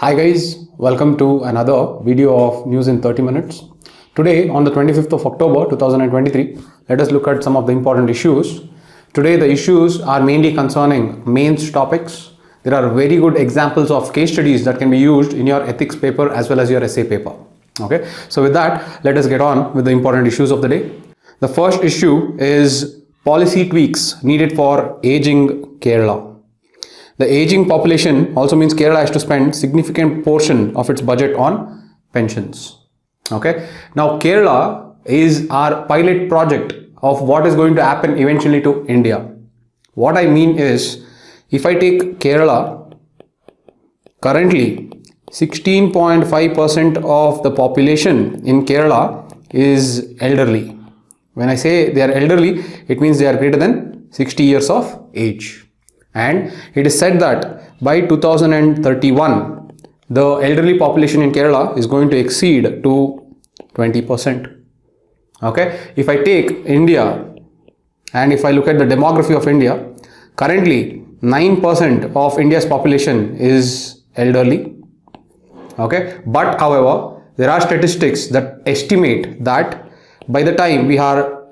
Hi guys, welcome to another video of News in 30 minutes. Today on the 25th of October 2023, let us look at some of the important issues. Today the issues are mainly concerning mains topics. There are very good examples of case studies that can be used in your ethics paper as well as your essay paper. Okay, so with that, let us get on with the important issues of the day. The first issue is policy tweaks needed for aging Kerala. The aging population also means Kerala has to spend significant portion of its budget on pensions. Okay. Now Kerala is our pilot project of what is going to happen eventually to India. What I mean is, if I take Kerala, currently 16.5% of the population in Kerala is elderly. When I say they are elderly, it means they are greater than 60 years of age. And it is said that by 2031, the elderly population in Kerala is going to exceed to 20%. Okay, if I take India and if I look at the demography of India, currently 9% of India's population is elderly. Okay, but however, there are statistics that estimate that by the time we are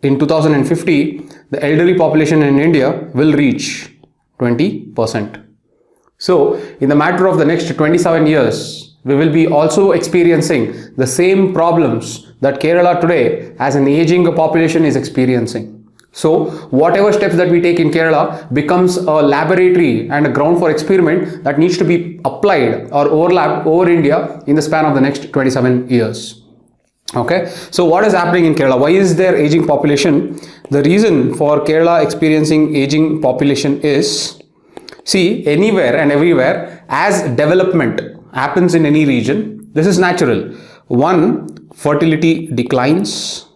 in 2050, the elderly population in India will reach 20%. So in the matter of the next 27 years, we will be also experiencing the same problems that Kerala today as an aging population is experiencing. So whatever steps that we take in Kerala becomes a laboratory and a ground for experiment that needs to be applied or overlapped over India in the span of the next 27 years. Okay, so what is happening in Kerala? Why is there aging population? The reason for Kerala experiencing aging population is, see, anywhere and everywhere as development happens in any region, this is natural. One, fertility declines.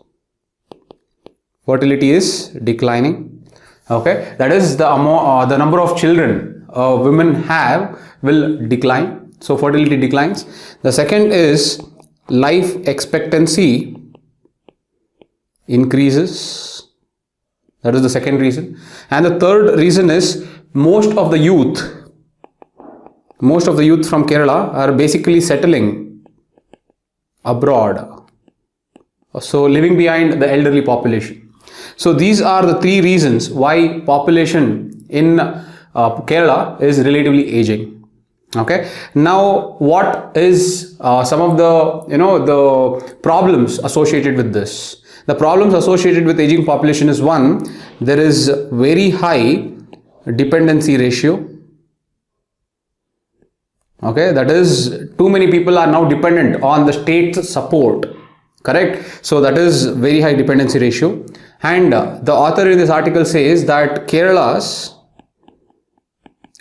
Fertility is declining. Okay, that is the number of children women have will decline. So fertility declines. The second is life expectancy increases. That is the second reason. And the third reason is most of the youth from Kerala are basically settling abroad, so living behind the elderly population. So these are the three reasons why population in Kerala is relatively aging. Okay, now what is some of the the problems associated with this? The problems associated with aging population is, one, there is very high dependency ratio. Okay, that is too many people are now dependent on the state support. Correct? So that is very high dependency ratio. And the author in this article says that Kerala's,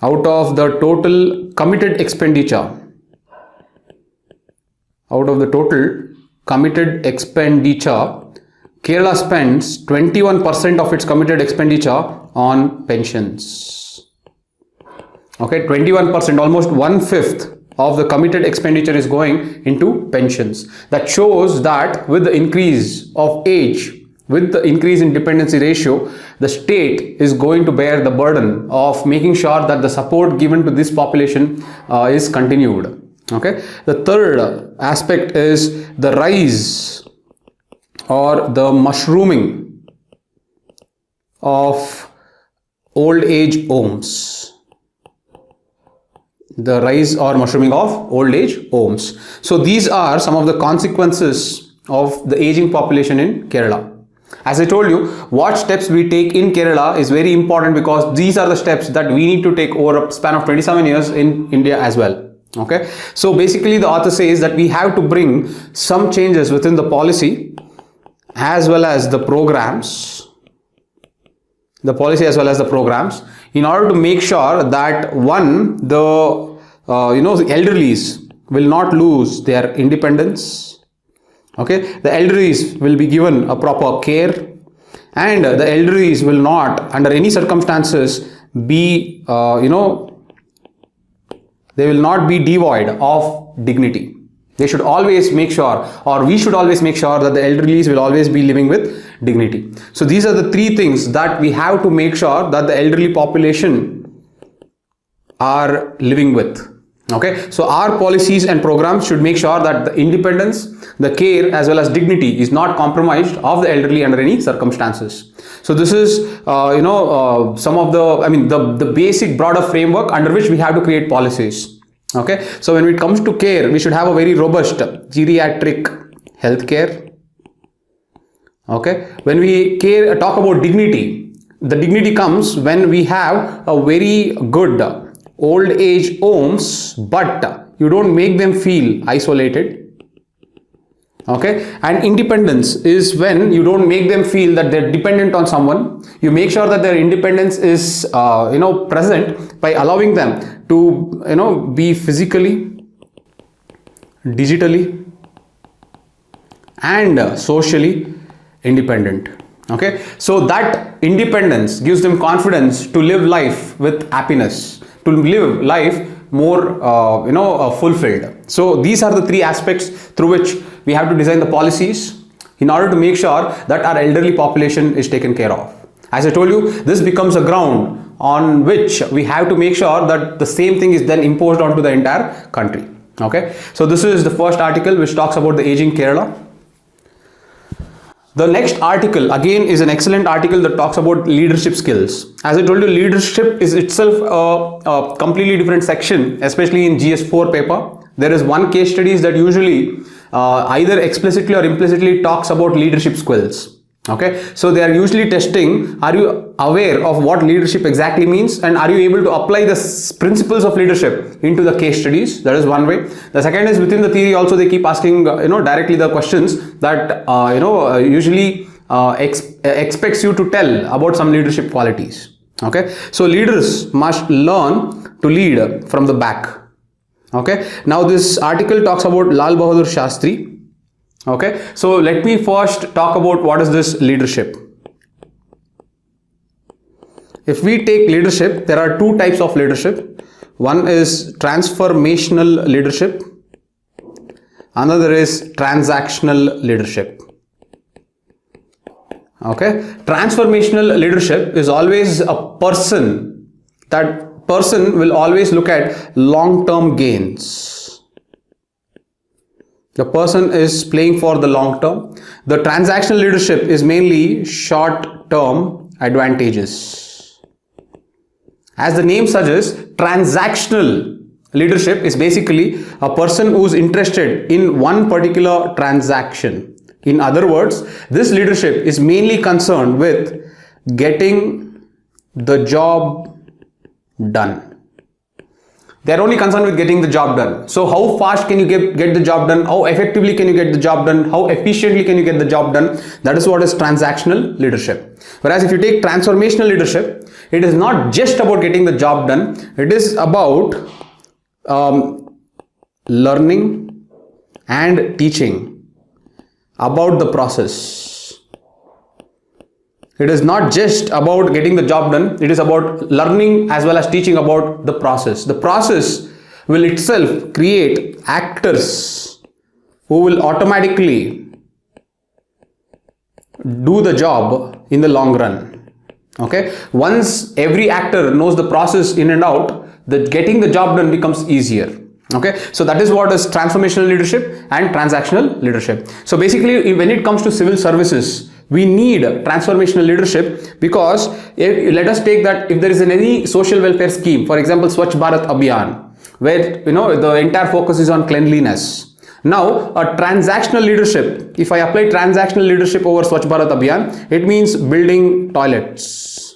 out of the total committed expenditure, Kerala spends 21% of its committed expenditure on pensions. Okay, 21%, almost 1/5 of the committed expenditure is going into pensions. That shows that with the increase of age, with the increase in dependency ratio, the state is going to bear the burden of making sure that the support given to this population is continued. Okay. The third aspect is the rise or the mushrooming of old age homes. The rise or mushrooming of old age homes. So these are some of the consequences of the aging population in Kerala. As I told you, what steps we take in Kerala is very important because these are the steps that we need to take over a span of 27 years in India as well. Okay, so basically the author says that we have to bring some changes within the policy as well as the programs, in order to make sure that, one, the the elderlies will not lose their independence. Okay, the elderlies will be given a proper care, and the elderlies will not under any circumstances be they will not be devoid of dignity. They should always make sure, or we should always make sure, that the elderlies will always be living with dignity. So these are the three things that we have to make sure that the elderly population are living with. Okay, so our policies and programs should make sure that the independence, the care as well as dignity is not compromised of the elderly under any circumstances. So this is some of the basic broader framework under which we have to create policies. Okay, so when it comes to care, we should have a very robust geriatric healthcare. Okay, when we talk about dignity, the dignity comes when we have a very good old age homes, but you don't make them feel isolated. Okay, and independence is when you don't make them feel that they're dependent on someone. You make sure that their independence is present by allowing them to be physically, digitally and socially independent. Okay, so that independence gives them confidence to live life with happiness, to live life more fulfilled. So these are the three aspects through which we have to design the policies in order to make sure that our elderly population is taken care of. As I told you, this becomes a ground on which we have to make sure that the same thing is then imposed onto the entire country. Okay, so this is the first article which talks about the aging Kerala. The next article again is an excellent article that talks about leadership skills. As I told you, leadership is itself a completely different section, especially in GS4 paper. There is one case studies that usually either explicitly or implicitly talks about leadership skills. Okay, so they are usually testing, are you aware of what leadership exactly means, and are you able to apply the principles of leadership into the case studies? That is one way. The second is within the theory also they keep asking directly the questions that usually expects you to tell about some leadership qualities. Okay, so leaders must learn to lead from the back. Okay, now this article talks about Lal Bahadur Shashtri. Okay, so let me first talk about what is this leadership. If we take leadership, there are two types of leadership. One is transformational leadership, another is transactional leadership. Okay, transformational leadership is always a person. That person will always look at long-term gains. The person is playing for the long term. The transactional leadership is mainly short-term advantages. As the name suggests, transactional leadership is basically a person who's interested in one particular transaction. In other words, this leadership is mainly concerned with getting the job done. They are only concerned with getting the job done. So how fast can you get the job done? How effectively can you get the job done? How efficiently can you get the job done? That is what is transactional leadership. Whereas if you take transformational leadership, it is not just about getting the job done. It is about learning and teaching about the process. It is not just about getting the job done, it is about learning as well as teaching about the process. The process will itself create actors who will automatically do the job in the long run. Okay, once every actor knows the process in and out, getting the job done becomes easier. Okay, so that is what is transformational leadership and transactional leadership. So basically, when it comes to civil services, we need transformational leadership because let us take that if there is any social welfare scheme, for example, Swachh Bharat Abhiyan, where the entire focus is on cleanliness. Now, a transactional leadership, if I apply transactional leadership over Swachh Bharat Abhiyan, it means building toilets.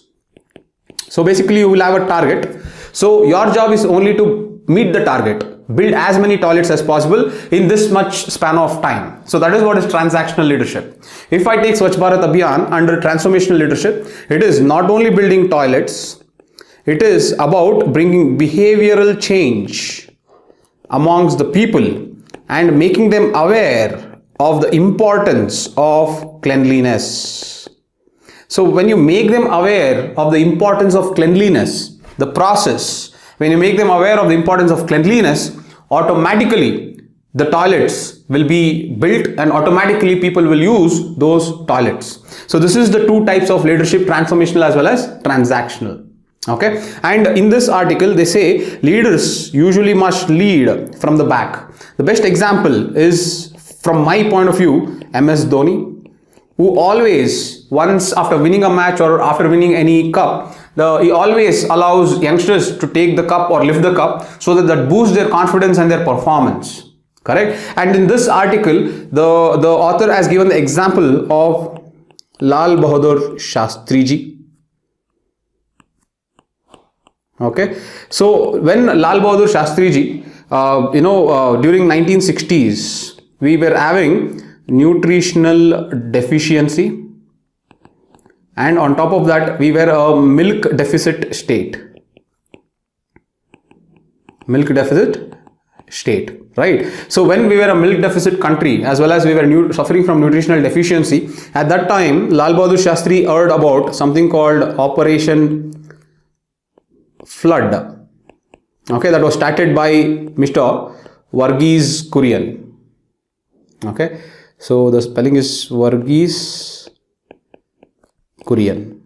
So basically, you will have a target. So your job is only to meet the target. Build as many toilets as possible in this much span of time. So that is what is transactional leadership. If I take Swachh Bharat Abhiyan under transformational leadership, it is not only building toilets, it is about bringing behavioral change amongst the people and making them aware of the importance of cleanliness. So when you make them aware of the importance of cleanliness, the process, when you make them aware of the importance of cleanliness, automatically the toilets will be built and automatically people will use those toilets. So this is the two types of leadership, transformational as well as transactional. Okay, and in this article they say leaders usually must lead from the back. The best example is, from my point of view, MS Dhoni, who always, once after winning a match or after winning any cup, he always allows youngsters to take the cup or lift the cup, so that boosts their confidence and their performance. Correct? And in this article, the author has given the example of Lal Bahadur Shastri ji. Okay, so when Lal Bahadur Shastri ji, during 1960s, we were having nutritional deficiency, and on top of that we were a milk deficit state. Right? So when we were a milk deficit country, as well as we were suffering from nutritional deficiency, at that time Lal Bahadur Shastri heard about something called Operation Flood. Okay, that was started by Mr. Varghese Kurian. Okay, so the spelling is Varghese Kurian.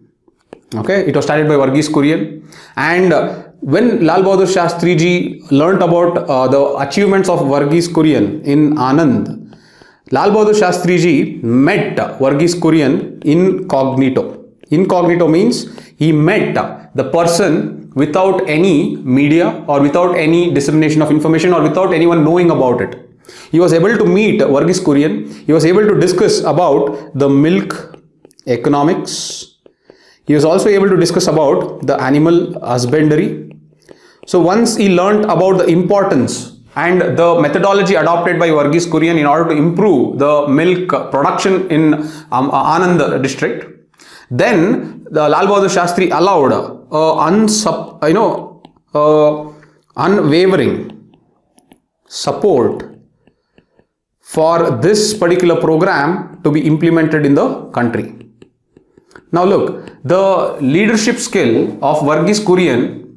Okay, it was started by Varghese Kurian, and when Lal Bahadur Shastri ji learnt about the achievements of Varghese Kurian in Anand, Lal Bahadur Shastri ji met Varghese Kurian incognito. Incognito means he met the person without any media or without any dissemination of information or without anyone knowing about it. He was able to meet Varghese Kurian. He was able to discuss about the milk economics. He was also able to discuss about the animal husbandry. So once he learnt about the importance and the methodology adopted by Varghese Kurian in order to improve the milk production in Anand district, then the Lal Bahadur Shastri allowed unwavering support for this particular program to be implemented in the country. Now look, the leadership skill of Varghese Kurian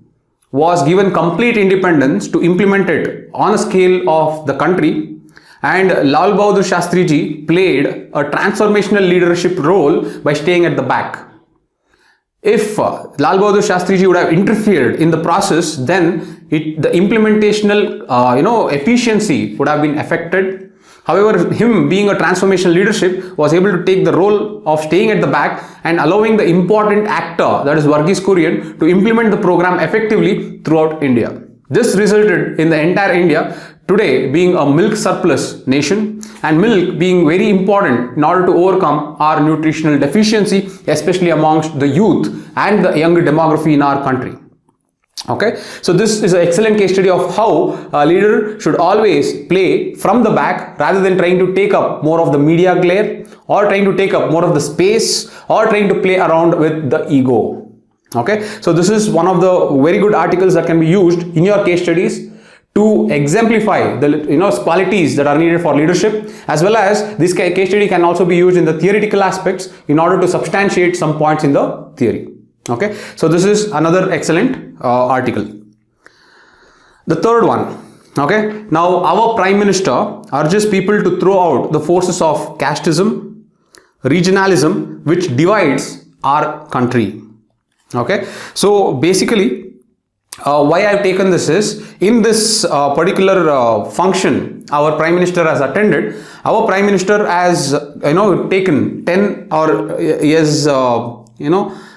was given complete independence to implement it on a scale of the country, and Lal Bahadur Shastri ji played a transformational leadership role by staying at the back. If Lal Bahadur Shastri ji would have interfered in the process, then the implementational efficiency would have been affected. However, him being a transformational leadership was able to take the role of staying at the back and allowing the important actor, that is Varghese Kurian, to implement the program effectively throughout India. This resulted in the entire India today being a milk surplus nation, and milk being very important in order to overcome our nutritional deficiency, especially amongst the youth and the younger demography in our country. Okay, so this is an excellent case study of how a leader should always play from the back rather than trying to take up more of the media glare or trying to take up more of the space or trying to play around with the ego. Okay, so this is one of the very good articles that can be used in your case studies to exemplify the qualities that are needed for leadership, as well as this case study can also be used in the theoretical aspects in order to substantiate some points in the theory. Okay, so this is another excellent article. The third one. Okay, now our Prime Minister urges people to throw out the forces of casteism, regionalism, which divides our country. Okay, so basically why I have taken this is, in this particular function our Prime Minister has attended, our Prime Minister has taken 10, or he has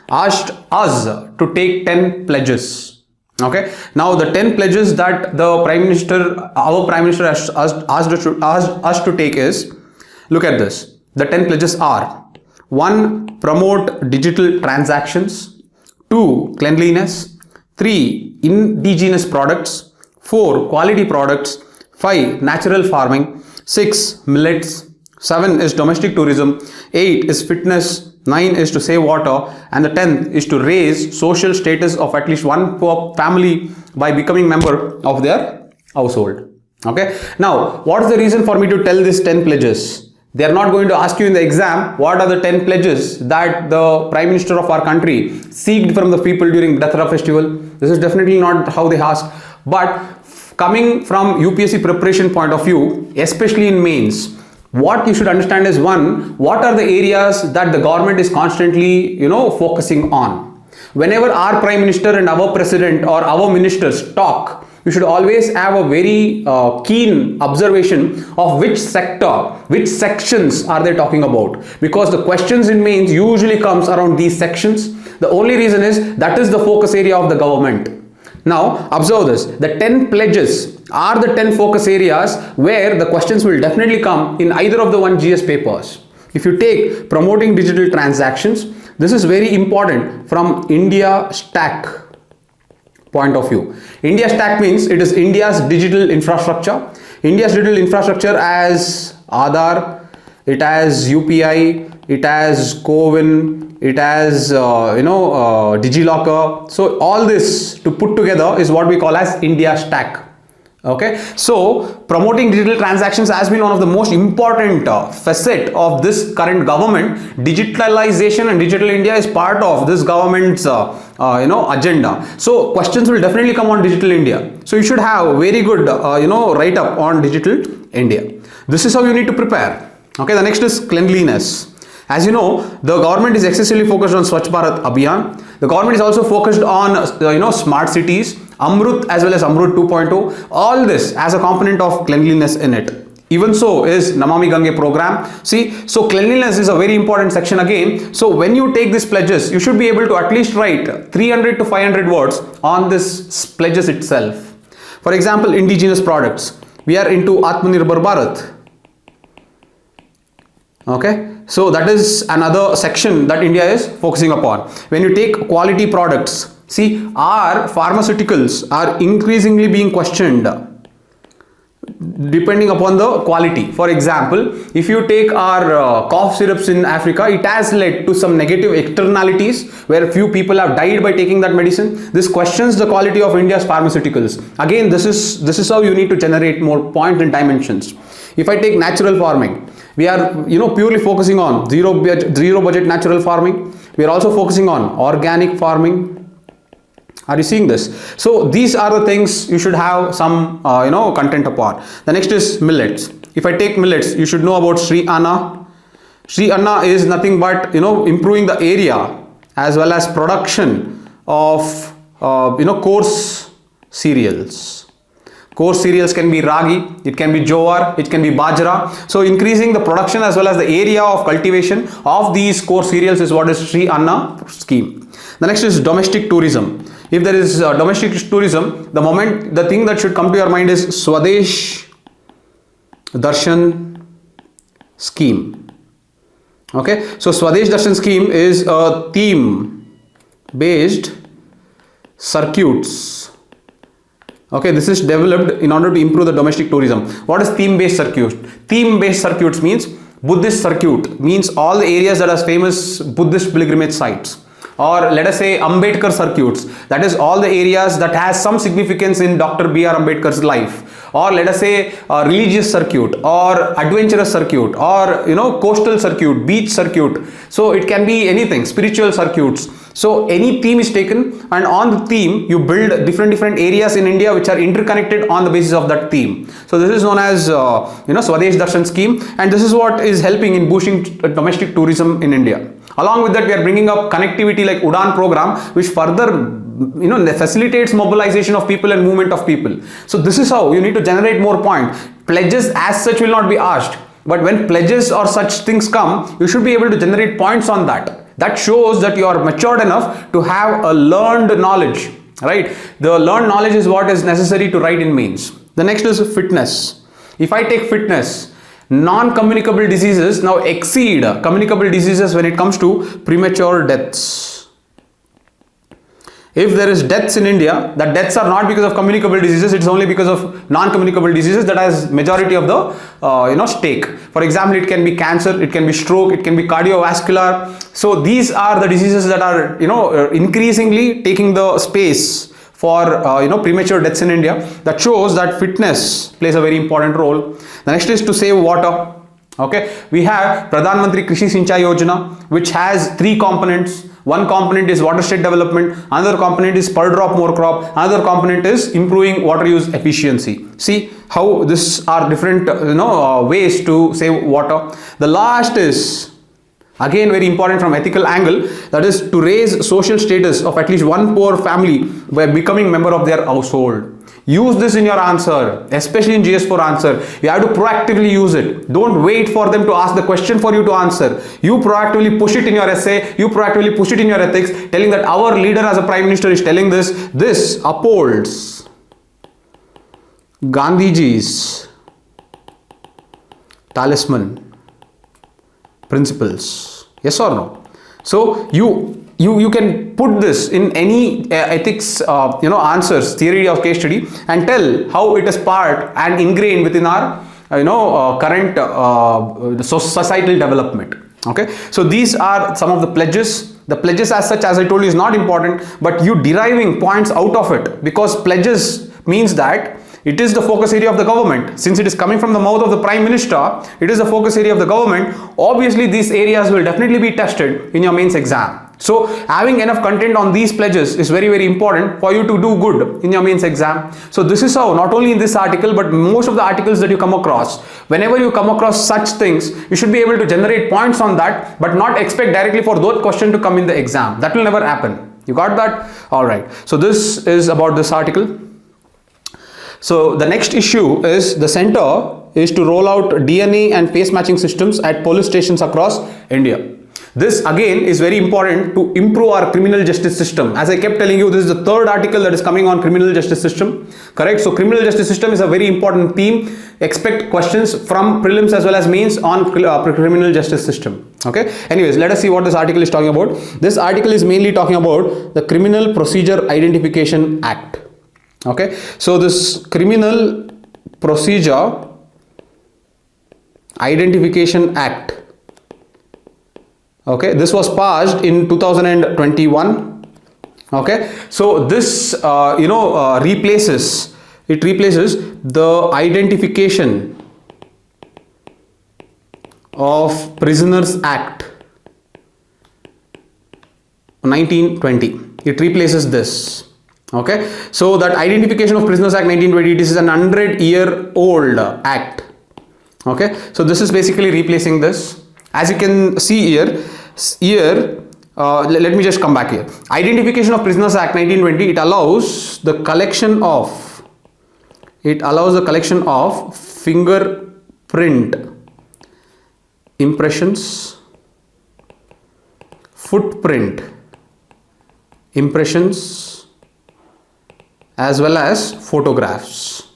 asked us to take 10 pledges. Okay, now the 10 pledges that our Prime Minister has asked us to take is, look at this. The 10 pledges are: 1. Promote digital transactions. 2. Cleanliness. 3. Indigenous products. 4. Quality products. 5. Natural farming. 6. Millets. 7 is domestic tourism. 8 is fitness. 9 is to save water. And the 10th is to raise social status of at least one poor family by becoming member of their household. Okay. Now, what is the reason for me to tell these 10 pledges? They are not going to ask you in the exam what are the 10 pledges that the Prime Minister of our country seeked from the people during Dassara festival. This is definitely not how they ask. But coming from UPSC preparation point of view, especially in mains, what you should understand is, one, what are the areas that the government is constantly focusing on. Whenever our prime minister and our president or our ministers talk, you should always have a very keen observation of which sector, which sections are they talking about, because the questions in mains usually comes around these sections. The only reason is that is the focus area of the government. Now observe this, the 10 pledges are the 10 focus areas where the questions will definitely come in either of the one GS papers. If you take promoting digital transactions, this is very important from India stack point of view. India stack means it is India's digital infrastructure. India's digital infrastructure as Aadhaar, it has UPI, it has CoWIN, it has DigiLocker. So all this to put together is what we call as India stack. Okay, so promoting digital transactions has been one of the most important facet of this current government. Digitalization and digital India is part of this government's agenda. So questions will definitely come on digital India. So you should have a very good write up on digital India. This is how you need to prepare. Okay, the next is cleanliness. As you know, the government is excessively focused on Swachh Bharat Abhiyan. The government is also focused on smart cities, Amrut as well as Amrut 2.0. All this has a component of cleanliness in it. Even so is Namami Gange program. See, so cleanliness is a very important section again. So when you take these pledges, you should be able to at least write 300 to 500 words on this pledges itself. For example, indigenous products. We are into Atmanirbhar Bharat. Okay, so that is another section that India is focusing upon. When you take quality products, see, our pharmaceuticals are increasingly being questioned depending upon the quality. For example, if you take our cough syrups in Africa, it has led to some negative externalities where few people have died by taking that medicine. This questions the quality of India's pharmaceuticals. Again, this is how you need to generate more points and dimensions. If I take natural farming, we are purely focusing on zero budget natural farming. We are also focusing on organic farming. Are you seeing this? So these are the things you should have some content upon. The next is millets. If I take millets, you should know about Sri Anna. Sri Anna is nothing but improving the area as well as production of coarse cereals. Coarse cereals can be ragi, it can be jowar, it can be bajra. So increasing the production as well as the area of cultivation of these coarse cereals is what is Sri Anna scheme. The next is domestic tourism. If there is domestic tourism, the thing that should come to your mind is Swadesh Darshan scheme. Okay, so Swadesh Darshan scheme is a theme based circuits. Okay, this is developed in order to improve the domestic tourism. What is theme-based circuit? Theme-based circuits means Buddhist circuit, means all the areas that are famous Buddhist pilgrimage sites. Or let us say Ambedkar circuits, that is all the areas that has some significance in Dr. B.R. Ambedkar's life. Or let us say religious circuit or adventurous circuit or coastal circuit, beach circuit. So it can be anything, spiritual circuits. So any theme is taken and on the theme you build different areas in India which are interconnected on the basis of that theme. So this is known as Swadesh Darshan scheme, and this is what is helping in boosting domestic tourism in India. Along with that, we are bringing up connectivity like Udan program, which further facilitates mobilization of people and movement of people. So this is how you need to generate more points. Pledges as such will not be asked, but when pledges or such things come, you should be able to generate points on that. That shows that you are matured enough to have a learned knowledge, right? The learned knowledge is what is necessary to write in mains. The next is fitness. If I take fitness, non-communicable diseases now exceed communicable diseases when it comes to premature deaths. If there is deaths in India, that deaths are not because of communicable diseases, it's only because of non-communicable diseases that has majority of the stake. For example, it can be cancer, it can be stroke, it can be cardiovascular. So these are the diseases that are increasingly taking the space for premature deaths in India. That shows that fitness plays a very important role. The next is to save water. Okay, we have Pradhan Mantri Krishi Sinchai Yojana, which has three components. One component is watershed development, another component is per drop more crop, another component is improving water use efficiency. See how these are different ways to save water. The last is Again, very important from ethical angle, that is to raise social status of at least one poor family by becoming member of their household. Use this in your answer, especially in GS4 answer. You have to proactively use it. Don't wait for them to ask the question for you to answer. You proactively push it in your essay, you proactively push it in your ethics, telling that our leader as a prime minister is telling this. This upholds Gandhiji's talisman principles. Yes or no? So you can put this in any ethics answers, theory of case study, and tell how it is part and ingrained within our current societal development. Okay, so these are some of the pledges. The pledges as such, as I told you, is not important, but you deriving points out of it, because pledges means that it is the focus area of the government. Since it is coming from the mouth of the Prime Minister, it is the focus area of the government. Obviously, these areas will definitely be tested in your mains exam. So, having enough content on these pledges is very, very important for you to do good in your mains exam. So, this is how, not only in this article, but most of the articles that you come across, whenever you come across such things, you should be able to generate points on that, but not expect directly for those questions to come in the exam. That will never happen. You got that? Alright. So, this is about this article. So the next issue is the center is to roll out DNA and face matching systems at police stations across India. This again is very important to improve our criminal justice system. As I kept telling you, this is the third article that is coming on criminal justice system. Correct? So criminal justice system is a very important theme. Expect questions from prelims as well as mains on criminal justice system. Okay. Anyways, let us see what this article is talking about. This article is mainly talking about the Criminal Procedure Identification Act. Okay, so this Criminal Procedure Identification Act, okay, this was passed in 2021. Okay, so this replaces the Identification of Prisoners Act 1920. It replaces this. Okay, so that Identification of Prisoners Act 1920, this is an 100-year-old act. Okay, so this is basically replacing this. As you can see here, let me just come back here. Identification of Prisoners Act 1920, it allows the collection of fingerprint impressions, footprint impressions, as well as photographs.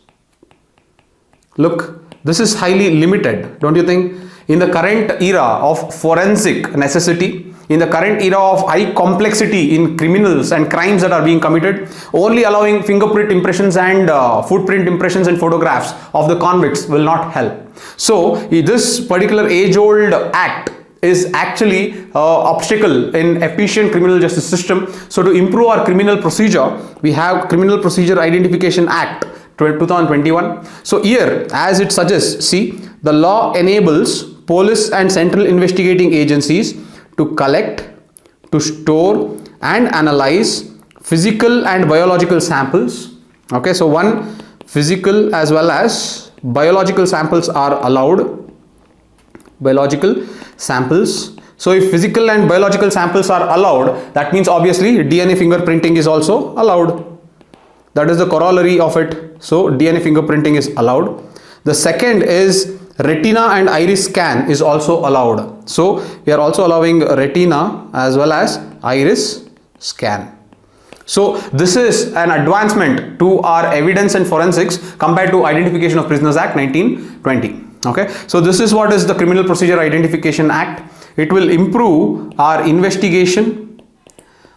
Look, this is highly limited, don't you think? In the current era of forensic necessity, in the current era of high complexity in criminals and crimes that are being committed, only allowing fingerprint impressions and footprint impressions and photographs of the convicts will not help. So this particular age-old act is actually obstacle in efficient criminal justice system. So to improve our criminal procedure, we have Criminal Procedure Identification Act 2021. So here, as it suggests, see, the law enables police and central investigating agencies to collect, to store and analyze physical and biological samples. Okay, so one, physical as well as biological samples are allowed. Biological samples. So if physical and biological samples are allowed, that means obviously DNA fingerprinting is also allowed. That is the corollary of it. So DNA fingerprinting is allowed. The second is retina and iris scan is also allowed. So we are also allowing retina as well as iris scan. So this is an advancement to our evidence and forensics compared to Identification of Prisoners Act 1920. Okay, so this is what is the Criminal Procedure Identification Act. It will improve our investigation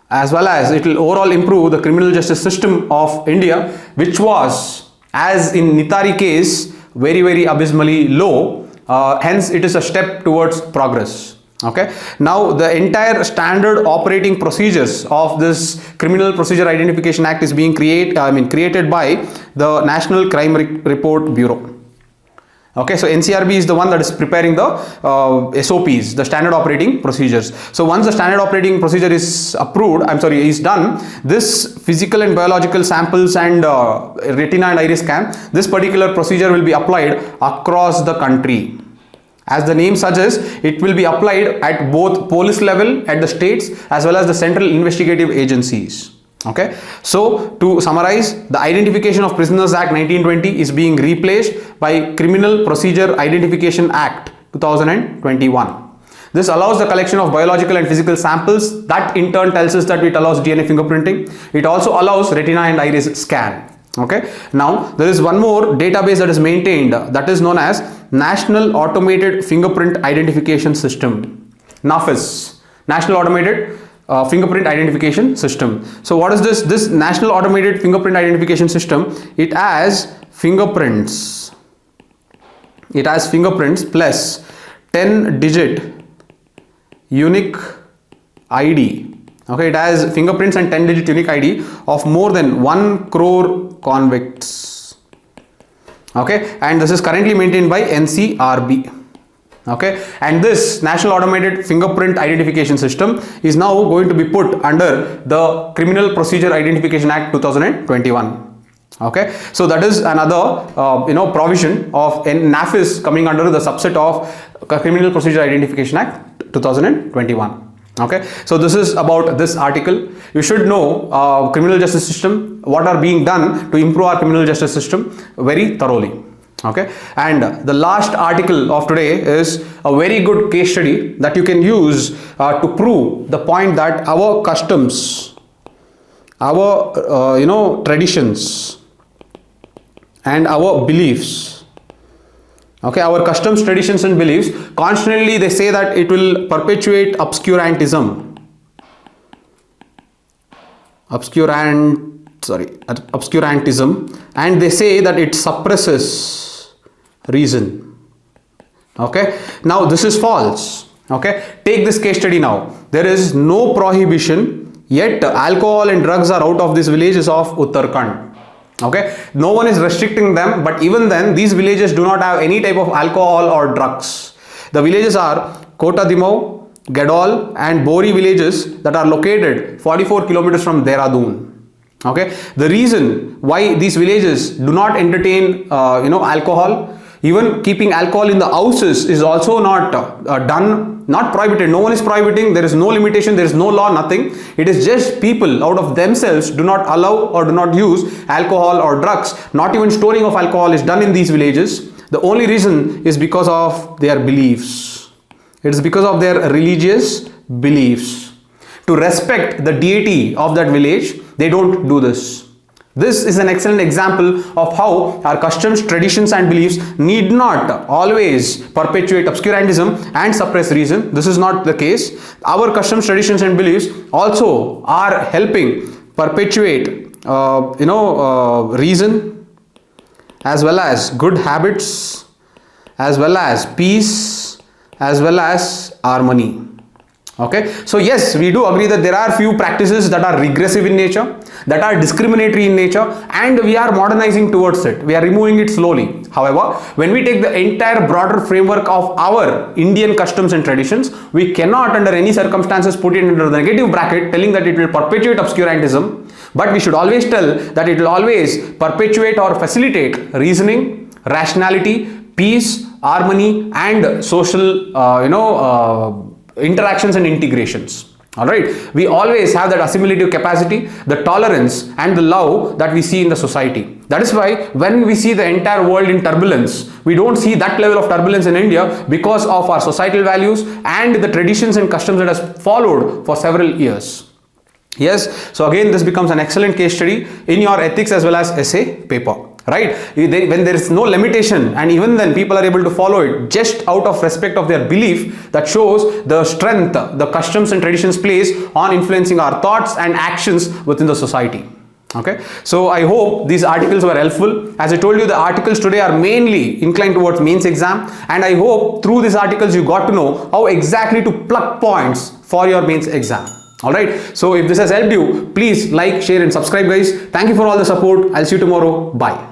as well as it will overall improve the criminal justice system of India, which was, as in Nithari case, very, very abysmally low. Hence it is a step towards progress. Okay, now the entire standard operating procedures of this Criminal Procedure Identification Act is being created by the National Crime Report Bureau. Okay, so NCRB is the one that is preparing the SOPs, the standard operating procedures. So once the standard operating procedure is is done, this physical and biological samples and retina and iris scan, this particular procedure will be applied across the country. As the name suggests, it will be applied at both police level, at the states, as well as the central investigative agencies. Okay, so to summarize, the Identification of Prisoners Act 1920 is being replaced by Criminal Procedure Identification Act 2021. This allows the collection of biological and physical samples. That in turn tells us that it allows DNA fingerprinting. It also allows retina and iris scan. Okay, now there is one more database that is maintained, that is known as National Automated Fingerprint Identification System, NAFIS, National Automated Fingerprint Identification System. So what is this? This National Automated Fingerprint Identification System, it has fingerprints. It has fingerprints plus 10-digit unique ID. Okay, it has fingerprints and 10-digit unique ID of more than 1 crore convicts. Okay, and this is currently maintained by NCRB. Okay, and this National Automated Fingerprint Identification System is now going to be put under the Criminal Procedure Identification Act 2021. Okay, so that is another provision of NAFIS coming under the subset of Criminal Procedure Identification Act 2021. Okay, so this is about this article. You should know criminal justice system, what are being done to improve our criminal justice system very thoroughly. Okay, and the last article of today is a very good case study that you can use to prove the point that our customs, our traditions and our beliefs, okay, our customs, traditions and beliefs, constantly they say that it will perpetuate obscurantism, obscurantism, and they say that it suppresses reason. Okay, now this is false. Okay, take this case study now. There is no prohibition, yet alcohol and drugs are out of these villages of Uttarakhand. Okay, no one is restricting them, but even then these villages do not have any type of alcohol or drugs. The villages are Kota Dimau, Gadol and Bori villages that are located 44 kilometers from Dehradun. Okay, the reason why these villages do not entertain alcohol, even keeping alcohol in the houses is also not done, not prohibited. No one is prohibiting, there is no limitation, there is no law, nothing. It is just people out of themselves do not allow or do not use alcohol or drugs. Not even storing of alcohol is done in these villages. The only reason is because of their beliefs. It is because of their religious beliefs. To respect the deity of that village, they don't do this. This is an excellent example of how our customs, traditions and beliefs need not always perpetuate obscurantism and suppress reason. This is not the case. Our customs, traditions and beliefs also are helping perpetuate reason, as well as good habits, as well as peace, as well as harmony. Okay, so yes, we do agree that there are few practices that are regressive in nature, that are discriminatory in nature, and we are modernizing towards it. We are removing it slowly. However, when we take the entire broader framework of our Indian customs and traditions, we cannot under any circumstances put it into the negative bracket telling that it will perpetuate obscurantism, but we should always tell that it will always perpetuate or facilitate reasoning, rationality, peace, harmony and social interactions and integrations. All right, we always have that assimilative capacity, the tolerance and the love that we see in the society. That is why when we see the entire world in turbulence, we don't see that level of turbulence in India because of our societal values and the traditions and customs that has followed for several years. Yes, so again this becomes an excellent case study in your ethics as well as essay paper. Right, when there is no limitation and even then people are able to follow it just out of respect of their belief, that shows the strength the customs and traditions plays on influencing our thoughts and actions within the society. Okay, so I hope these articles were helpful. As I told you, the articles today are mainly inclined towards mains exam, and I hope through these articles you got to know how exactly to pluck points for your mains exam. Alright, so if this has helped you, please like, share and subscribe guys. Thank you for all the support. I'll see you tomorrow. Bye.